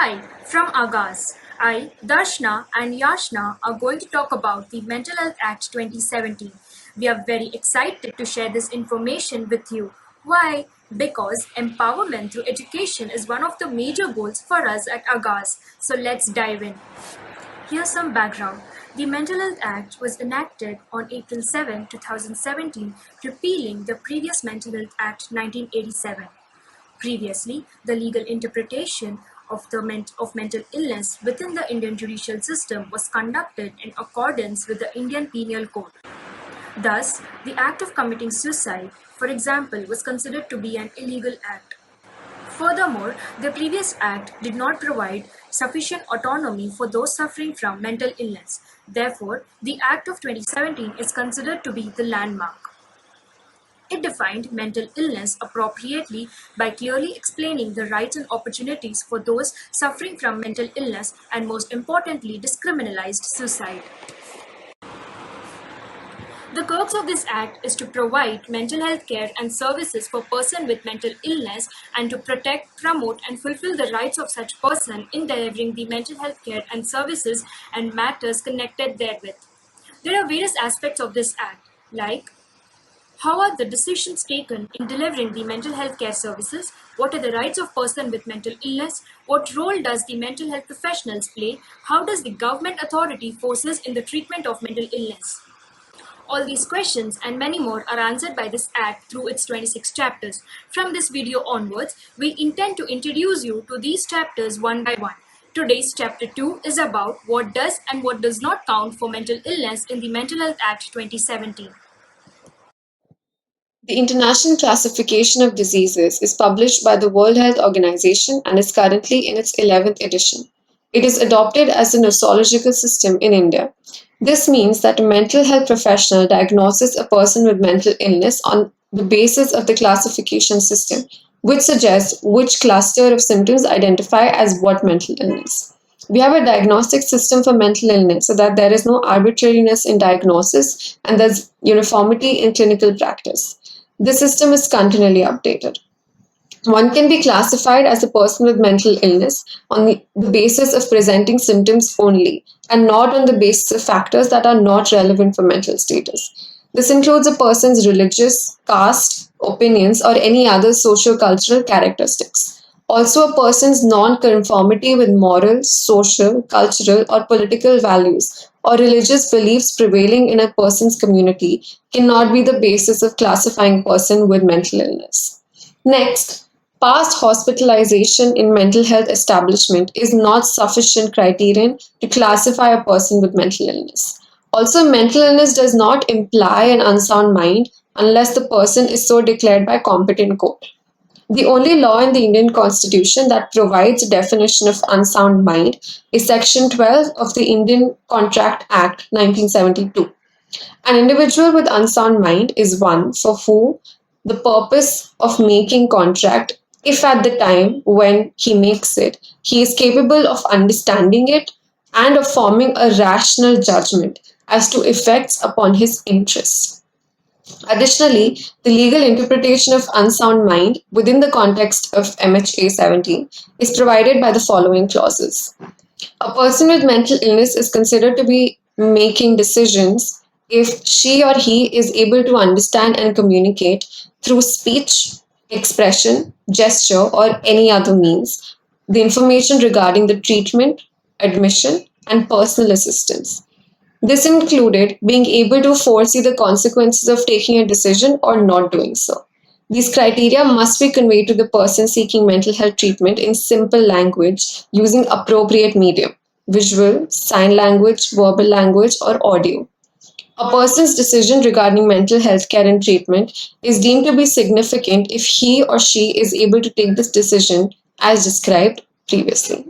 Hi, from Agas. I, Darshana and Yarshna are going to talk about the Mental Health Act 2017. We are very excited to share this information with you. Why? Because empowerment through education is one of the major goals for us at Agas. So let's dive in. Here's some background. The Mental Health Act was enacted on April 7, 2017, repealing the previous Mental Health Act 1987. Previously, the legal interpretation of mental illness within the Indian judicial system was conducted in accordance with the Indian Penal Code. Thus, the act of committing suicide, for example, was considered to be an illegal act. Furthermore, the previous act did not provide sufficient autonomy for those suffering from mental illness. Therefore, the Act of 2017 is considered to be the landmark. It defined mental illness appropriately by clearly explaining the rights and opportunities for those suffering from mental illness and, most importantly, discriminalized suicide. The crux of this act is to provide mental health care and services for persons with mental illness and to protect, promote, and fulfill the rights of such person in delivering the mental health care and services and matters connected therewith. There are various aspects of this act, like how are the decisions taken in delivering the mental health care services? What are the rights of person with mental illness? What role does the mental health professionals play? How does the government authority forces in the treatment of mental illness? All these questions and many more are answered by this Act through its 26 chapters. From this video onwards, we intend to introduce you to these chapters one by one. Today's chapter 2 is about what does and what does not count for mental illness in the Mental Health Act 2017. The International Classification of Diseases is published by the World Health Organization and is currently in its 11th edition. It is adopted as a nosological system in India. This means that a mental health professional diagnoses a person with mental illness on the basis of the classification system, which suggests which cluster of symptoms identify as what mental illness. We have a diagnostic system for mental illness so that there is no arbitrariness in diagnosis and there's uniformity in clinical practice. The system is continually updated. One can be classified as a person with mental illness on the basis of presenting symptoms only and not on the basis of factors that are not relevant for mental status. This includes a person's religious, caste, opinions, or any other socio-cultural characteristics. Also, a person's non-conformity with moral, social, cultural, or political values or religious beliefs prevailing in a person's community cannot be the basis of classifying a person with mental illness. Next, past hospitalization in mental health establishment is not sufficient criterion to classify a person with mental illness. Also, mental illness does not imply an unsound mind unless the person is so declared by competent court. The only law in the Indian Constitution that provides a definition of unsound mind is Section 12 of the Indian Contract Act 1972. An individual with unsound mind is one for whom the purpose of making contract, if at the time when he makes it, he is capable of understanding it and of forming a rational judgment as to effects upon his interests. Additionally, the legal interpretation of unsound mind within the context of MHA 17 is provided by the following clauses. A person with mental illness is considered to be making decisions if she or he is able to understand and communicate through speech, expression, gesture, or any other means the information regarding the treatment, admission, and personal assistance. This included being able to foresee the consequences of taking a decision or not doing so. These criteria must be conveyed to the person seeking mental health treatment in simple language using appropriate medium, visual, sign language, verbal language, or audio. A person's decision regarding mental health care and treatment is deemed to be significant if he or she is able to take this decision as described previously.